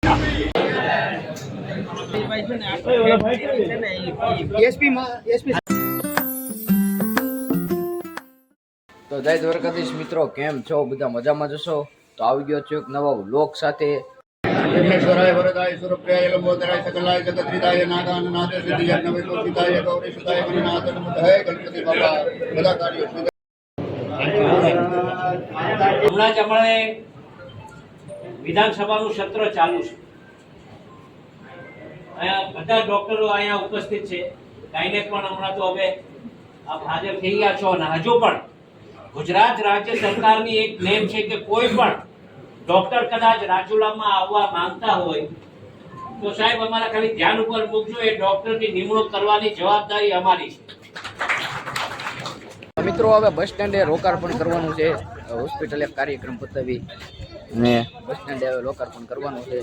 તો જય દ્વારકાધીશ મિત્રો, કેમ છો બધા? મજામાં જશો? તો આવી ગયો છું એક નવા વ્લોગ સાથે. વિઘ્નેશ્વરાય વરદાય સુરપ્રિયાય લંબોદરાય સકલાય જગતહિતાય નાગાન નાથે સિદ્ધિ યજ્ઞ વિકોસિતાય ગૌરી સુતાય ગણનાથ નમઃ ગણપતિ બાબા બધા કાર્યો હમણાં જ અમારે વિધાનસભાનું સત્ર ચાલુ છે. અહીંયા બધા ડોક્ટરો અહીંયા ઉપસ્થિત છે. ગાયનેક પણ હમણાં તો હવે હાજર થઈ ગયા છો અને હજુ પણ ગુજરાત રાજ્ય સરકારની એક નેમ છે કે કોઈ પણ ડોક્ટર કદાચ રાજુલામાં આવવા માંગતા હોય તો સાહેબ અમારા ખાલી ધ્યાન ઉપર મૂકજો, એ ડોક્ટરની નિમણૂક કરવાની જવાબદારી અમારી છે. મિત્રો હવે બસ સ્ટેન્ડે લોકાર્પણ કરવાનું છે. હોસ્પિટલે કાર્યક્રમ પતાવી ને બસ સ્ટેન્ડે હવે લોકાર્પણ કરવાનું છે.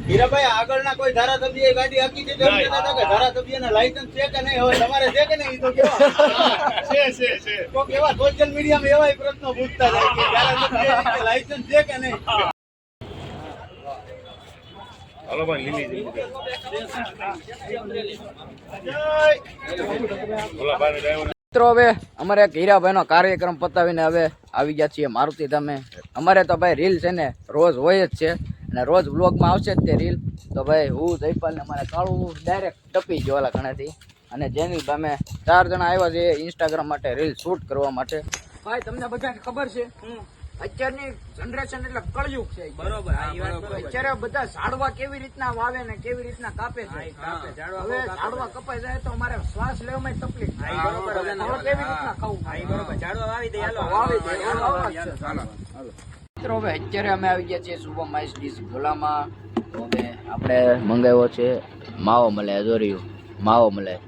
હીરાભાઈ આગળના કોઈ ધારાસભ્ય ગાડી આખી દીધી એમ કહેતા હતા કે ધારાસભ્યના લાયસન્સ છે કે નહીં, હવે તમારે છે કે નહીં? તો કેવા છે કોક એવા સોશિયલ મીડિયામાં એવા પ્રશ્નો પૂછતા હતા કે ધારાસભ્ય લાયસન્સ છે કે નહીં. મિત્રો હવે અમારે એક હીરાભાઈનો કાર્યક્રમ પતાવીને હવે આવી ગયા છીએ મારુતિ ધામે. અમારે તો ભાઈ રીલ છે ને રોજ હોય જ છે અને રોજ વ્લોગમાં આવશે જ તે રીલ. તો ભાઈ હું જયપાલ ને અમારે કાળું ડાયરેક્ટ ટપી ગયો ઓલા ઘણાથી, અને જેની અમે 4 જણા આવ્યા છે ઇન્સ્ટાગ્રામ માટે રીલ શૂટ કરવા માટે. ભાઈ તમને બધાને ખબર છે અત્યારની જનરેશન એટલે કળયુગ છે, બરોબર? અત્યારે બધા ઝાડવા કેવી રીતના વાવે ને કેવી રીતના કાપે છે. હવે ઝાડવા કપાઈ જાય તો અમારે શ્વાસ લેવામાં તકલીફ થાય, બરોબર? કેવી રીતના ખાવું, બરોબર? ઝાડવા વાવી દે, વાવી દે. મિત્રો હવે અત્યારે અમે આવી ગયા છીએ શુભમ આઈસ ડીશ ગોલામાં. તો હવે આપણે મંગાવ્યો છે માવો મલાઈ, જોર્યું માવો મલાઈ.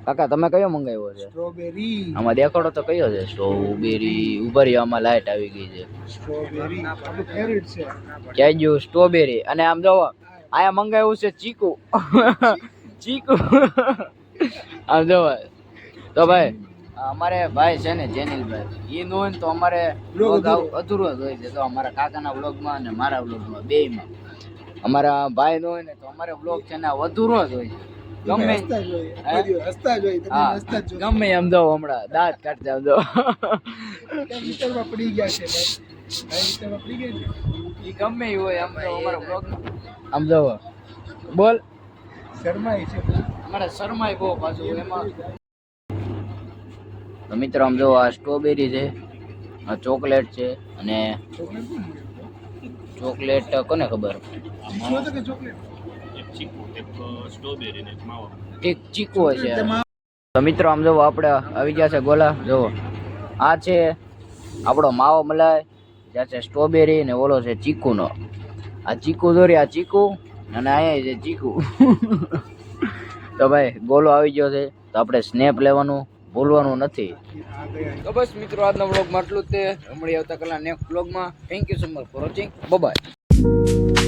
કાકા તમે કયો મંગાવ્યો છે? સ્ટ્રોબેરી. આમાં દેખાડો તો કયો છે? સ્ટ્રોબેરી. ઉભરી આમાં લાઈટ આવી ગઈ છે. સ્ટ્રોબેરી આપણું ફેવરિટ છે. ક્યાં ગયું સ્ટ્રોબેરી? અને આમ જોવો અહીંયા મંગાવ્યું છે ચીકુ. ચીકુ આમ જોવો તો ભાઈ અમારે ભાઈ છે ને જેનિલભાઈ, એ ન હોય ને તો અમારે બ્લોગ અધૂરો જ હોય છે. તો અમારા કાકાના બ્લોગમાં અને મારા બ્લોગમાં બેયમાં અમારા ભાઈ ન હોય ને તો અમારે બ્લોગ છે ને અધૂરો જ હોય છે. ગમે ગમે એમ દો હમણાં દાંત કાઢતા આમ દો પડી ગયા છે એ ગમે એ હોય આમ તો અમારા બ્લોગમાં આમ દો બોલ શરમાઈ છે અમારે શરમાઈ બહુ પાછું એમાં. તો મિત્રો આમ જો આ સ્ટ્રોબેરી છે, આ ચોકલેટ છે, અને ચોકલેટ કોને ખબર? ઠીક ચીકુ છે. તો મિત્રો આમ જોવો આપણે આવી ગયા છે ગોલા. જોવો આ છે આપણો માવો મલાઈ, જ્યાં છે સ્ટ્રોબેરી ને ઓલો છે ચીકુનો. આ ચીકુ દોરી, આ ચીકુ, અને અહીંયા છે ચીકુ. તો ભાઈ ગોલો આવી ગયો છે, તો આપણે સ્નેપ લેવાનું ભૂલવાનું નથી. તો બસ મિત્રો આજનો વ્લોગમાં આટલું જ તે. મળીએ આવતા કલા નેક્સ્ટ વ્લોગમાં. Thank you so much for watching. Bye bye.